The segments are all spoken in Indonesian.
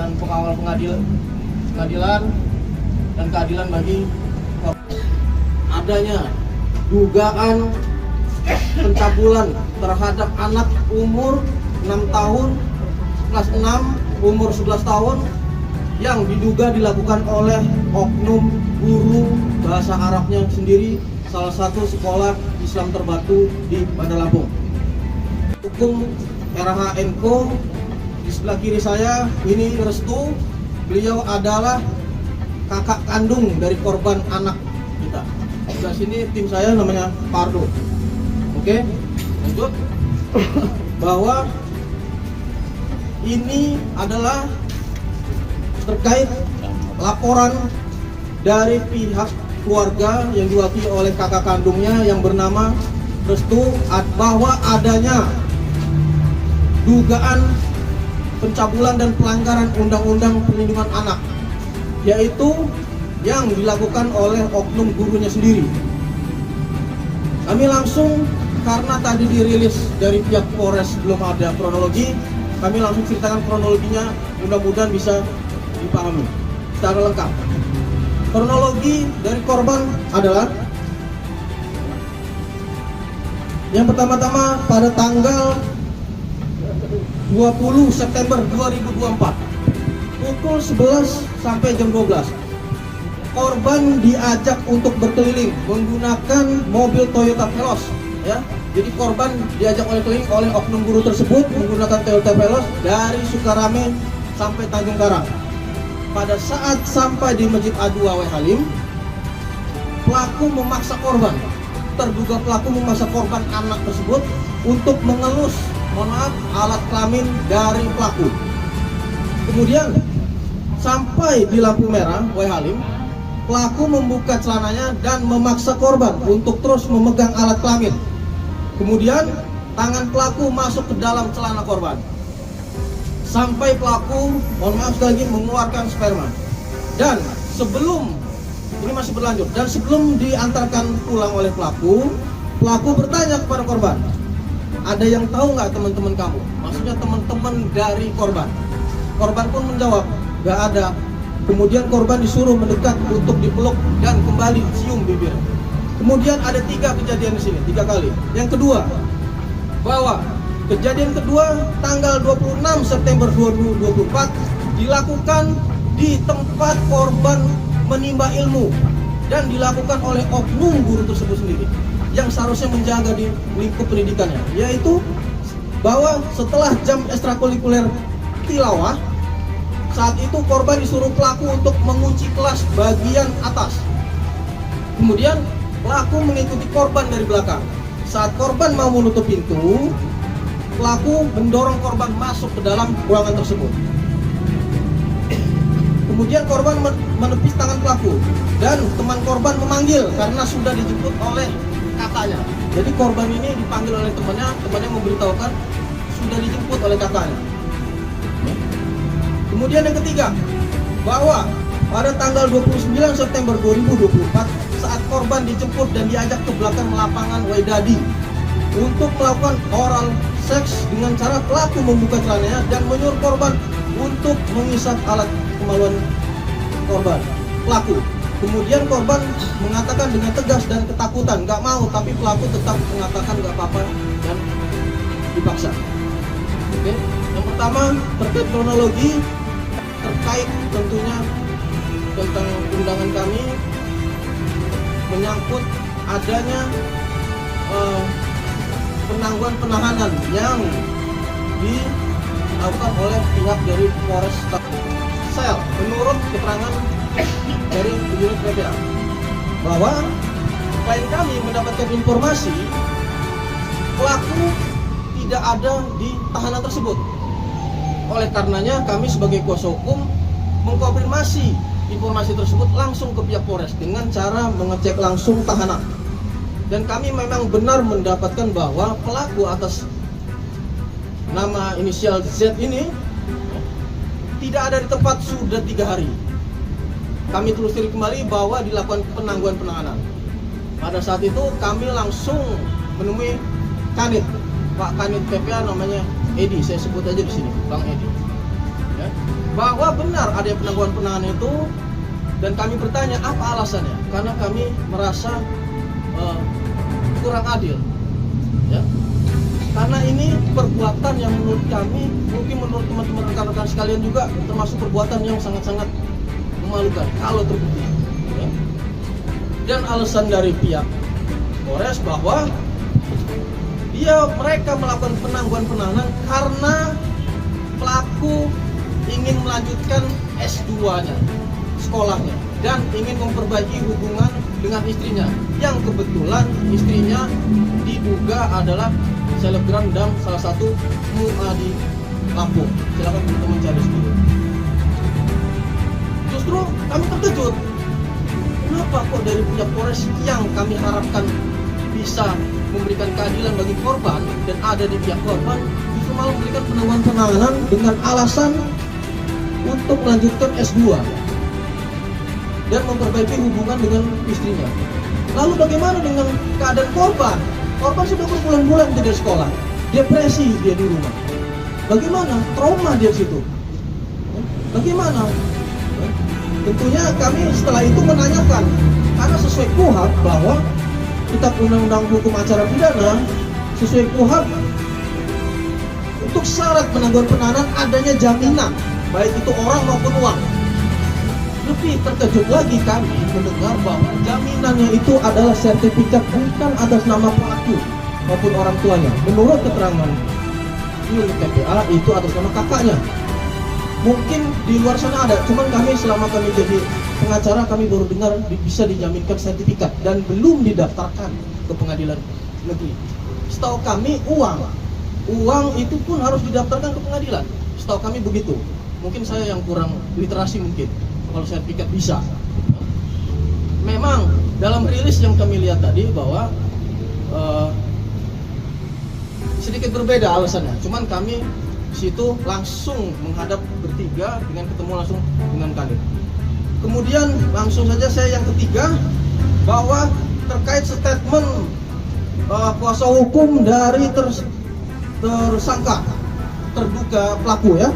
dan pengawal pengadilan dan keadilan bagi adanya dugaan pencabulan terhadap anak umur 6 tahun, kelas 6, umur 11 tahun yang diduga dilakukan oleh oknum guru bahasa Arabnya sendiri salah satu sekolah Islam terbatu di Bandar Lampung. Hukum RHNKO di sebelah kiri saya ini Restu, beliau adalah kakak kandung dari korban anak kita. Sebelah sini tim saya namanya Pardo. Oke, lanjut. Bahwa ini adalah terkait laporan dari pihak keluarga yang diwakili oleh kakak kandungnya yang bernama Restu bahwa adanya dugaan pencabulan dan pelanggaran Undang-Undang Perlindungan Anak, yaitu yang dilakukan oleh oknum gurunya sendiri. Kami langsung, karena tadi dirilis dari pihak Polres belum ada kronologi, kami langsung ceritakan kronologinya, mudah-mudahan bisa dipahami secara lengkap. Kronologi dari korban adalah yang pertama-tama pada tanggal 20 September 2024 pukul 11 sampai jam 12 korban diajak untuk berkeliling menggunakan mobil Toyota Veloz, ya. Jadi korban diajak keliling oleh oknum guru tersebut menggunakan Toyota Veloz dari Sukarame sampai Tanjung Karang. Pada saat sampai di Masjid A2 W Halim, pelaku memaksa korban, terduga pelaku memaksa korban anak tersebut untuk mengelus, mohon maaf, alat kelamin dari pelaku. Kemudian sampai di lampu merah W Halim, pelaku membuka celananya dan memaksa korban untuk terus memegang alat kelamin. Kemudian tangan pelaku masuk ke dalam celana korban sampai pelaku, mohon maaf sekali lagi, mengeluarkan sperma. Dan sebelum ini masih berlanjut, dan sebelum diantarkan pulang oleh pelaku bertanya kepada korban, ada yang tahu nggak teman-teman kamu? Maksudnya teman-teman dari korban. Korban pun menjawab, nggak ada. Kemudian korban disuruh mendekat untuk dipeluk dan kembali cium bibir. Kemudian ada 3 kejadian di sini, 3 kali. Yang kedua, bahwa kejadian kedua tanggal 26 September 2024 dilakukan di tempat korban menimba ilmu dan dilakukan oleh oknum guru tersebut sendiri yang seharusnya menjaga di lingkup pendidikannya, yaitu bahwa setelah jam ekstrakurikuler tilawah, saat itu korban disuruh pelaku untuk mengunci kelas bagian atas. Kemudian pelaku mengikuti korban dari belakang. Saat korban mau menutup pintu, pelaku mendorong korban masuk ke dalam ruangan tersebut. Kemudian korban menepis tangan pelaku dan teman korban memanggil karena sudah dijemput oleh kakaknya. Jadi korban ini dipanggil oleh temannya memberitahukan sudah dijemput oleh kakaknya. Kemudian yang ketiga, bahwa pada tanggal 29 September 2024 saat korban dijemput dan diajak ke belakang lapangan Waidadi untuk melakukan oral seks dengan cara pelaku membuka celananya dan menyuruh korban untuk mengisap alat kemaluan korban pelaku. Kemudian korban mengatakan dengan tegas dan ketakutan nggak mau, tapi pelaku tetap mengatakan nggak apa-apa dan dipaksa. Oke, yang pertama terkait kronologi, terkait tentunya tentang undangan kami menyangkut adanya penangguhan penahanan yang dilakukan oleh pihak dari Polres Sel. Menurut keterangan dari unit PPA, bahwa klien kami mendapatkan informasi pelaku tidak ada di tahanan tersebut. Oleh karenanya kami sebagai kuasa hukum mengkonfirmasi informasi tersebut langsung ke pihak Polres dengan cara mengecek langsung tahanan. Dan kami memang benar mendapatkan bahwa pelaku atas nama inisial Z ini tidak ada di tempat sudah 3 hari. Kami telusuri kembali bahwa dilakukan penangguhan penahanan. Pada saat itu kami langsung menemui Kanit, Pak Kanit PPA namanya Edi, saya sebut aja di sini, Bang Edi. Ya. Bahwa benar ada penangguhan penahanan itu, dan kami bertanya apa alasannya, karena kami merasa kurang adil, ya. Karena ini perbuatan yang menurut kami, mungkin menurut teman-teman rekan-rekan sekalian juga, termasuk perbuatan yang sangat-sangat memalukan kalau terbukti, ya. Dan alasan dari pihak Polres bahwa mereka melakukan penangguhan penahanan karena pelaku ingin melanjutkan S2-nya, sekolahnya, dan ingin memperbaiki hubungan dengan istrinya, yang kebetulan istrinya diduga adalah selebgram dan salah satu MUA di Lampung. Silakan teman-teman cari sendiri. Justru kami terkejut, kenapa kok dari pihak Polres yang kami harapkan bisa memberikan keadilan bagi korban dan ada di pihak korban, justru malah memberikan penangguhan penahanan dengan alasan untuk melanjutkan S2 dan memperbaiki hubungan dengan istrinya. Lalu bagaimana dengan keadaan korban? Korban sudah berbulan-bulan tidak sekolah, depresi dia di rumah. Bagaimana? Trauma dia di situ. Bagaimana? Tentunya kami setelah itu menanyakan, karena sesuai KUHP bahwa Kitab Undang-Undang Hukum Acara Pidana, sesuai KUHP, untuk syarat penangguhan penahanan adanya jaminan, baik itu orang maupun uang. Lebih terkejut lagi kami mendengar bahwa jaminannya itu adalah sertifikat bukan atas nama pelaku maupun orang tuanya. Menurut keterangan unit TPA itu atas nama kakaknya. Mungkin di luar sana ada, cuman kami selama kami jadi pengacara kami baru dengar bisa dijaminkan sertifikat dan belum didaftarkan ke pengadilan negeri. Setahu kami uang itu pun harus didaftarkan ke pengadilan. Setahu kami begitu. Mungkin saya yang kurang literasi mungkin. Kalau sertifikat bisa. Memang dalam rilis yang kami lihat tadi bahwa sedikit berbeda alasannya. Cuman kami situ langsung menghadap bertiga dengan ketemu langsung dengan Kanit. Kemudian langsung saja saya yang ketiga bahwa terkait statement kuasa hukum dari tersangka terduga pelaku ya.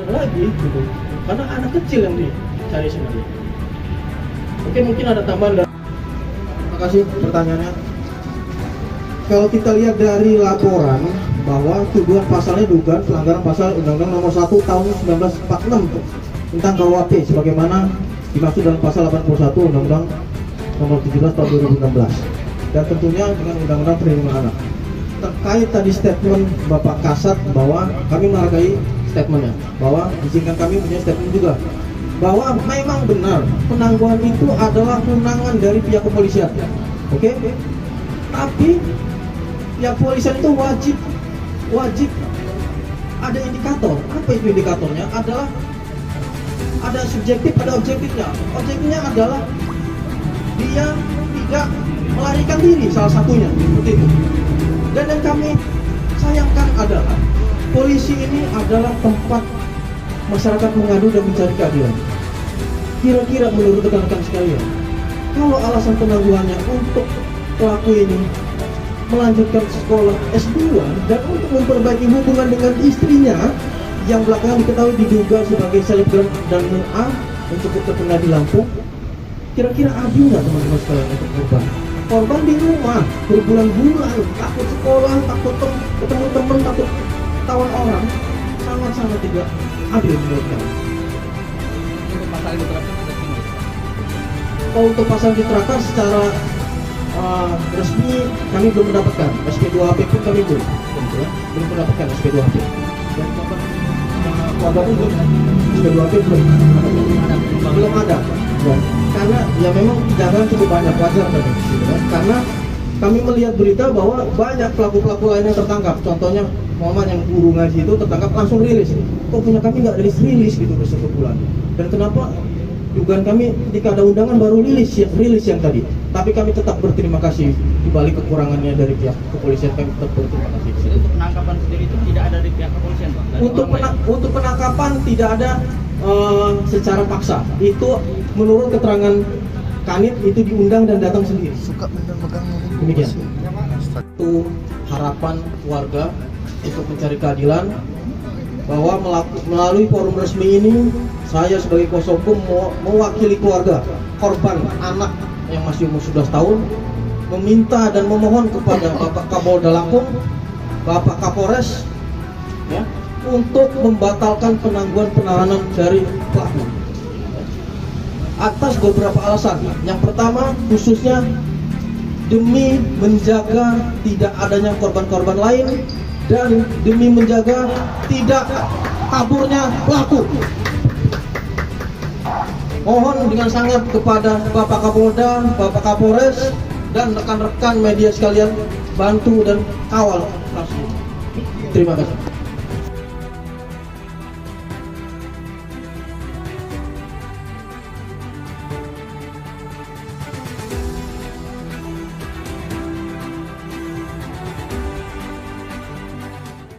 Lagi gitu. Karena anak kecil yang dicari sama dia. Oke, mungkin ada tambahan dari... Terima kasih pertanyaannya. Kalau kita lihat dari laporan bahwa tuduhan pasalnya dugaan pelanggaran pasal Undang-Undang Nomor 1 Tahun 1946 tentang KUHP sebagaimana dimaksud dalam pasal 81 Undang-Undang Nomor 17 Tahun 2016 dan tentunya dengan Undang-Undang Perlindungan Anak. Terkait tadi statement Bapak Kasat bahwa kami menghargai statementnya, bahwa izinkan kami punya statement juga bahwa memang benar penangguhan itu adalah kewenangan dari pihak kepolisian. Oke? Tapi pihak kepolisian itu wajib ada indikator. Apa itu indikatornya? Adalah ada subjektif, ada objektifnya. Objektifnya adalah dia tidak melarikan diri, salah satunya seperti itu. Dan yang kami sayangkan adalah polisi ini adalah tempat masyarakat mengadu dan mencari keadilan. Kira-kira menurut rekan-rekan sekalian, kalau alasan penangguhannya untuk pelaku ini melanjutkan sekolah S2 dan untuk memperbaiki hubungan dengan istrinya yang belakangan diketahui diduga sebagai selebgram dan MUA yang cukup terkenal di Lampung, kira-kira adil nggak teman-teman sekalian untuk korban? Korban di rumah berbulan-bulan, takut sekolah, takut ketemu teman, takut ketahuan orang, sangat-sangat tidak adil menurut kami. Untuk pasal yang diterapkan sudah tinggi. Kalau untuk pasal diterapkan secara resmi kami belum mendapatkan. SP2HP pun kami belum mendapatkan SP2HP. Dan keluarga pun belum SP2HP belum ada. Ya. Karena ya memang jangan cukup banyak, wajar tadi, gitu kan? Karena kami melihat berita bahwa banyak pelaku-pelaku lain yang tertangkap. Contohnya Muhammad yang guru ngaji itu tertangkap langsung rilis. Kok punya kami nggak rilis gitu bersatu bulan? Dan kenapa dugaan kami ketika ada undangan baru rilis yang tadi? Tapi kami tetap berterima kasih di balik kekurangannya dari pihak kepolisian, kami tetap berterima kasih. Untuk penangkapan sendiri itu tidak ada di pihak kepolisian, Pak? Untuk penangkapan tidak ada secara paksa. Itu menurut keterangan Kanit itu diundang dan datang sendiri. Suka megang Demikian. Itu harapan warga untuk mencari keadilan bahwa melalui forum resmi ini saya sebagai kuasa hukum mewakili keluarga korban anak yang masih umur 11 tahun meminta dan memohon kepada Bapak Kapolda Lampung, Bapak Kapolres ya, untuk membatalkan penangguhan penahanan dari pelaku atas beberapa alasan. Yang pertama, khususnya demi menjaga tidak adanya korban-korban lain dan demi menjaga tidak kaburnya pelaku. Mohon dengan sangat kepada Bapak Kapolda, Bapak Kapolres, dan rekan-rekan media sekalian bantu dan kawal kasus. Terima kasih.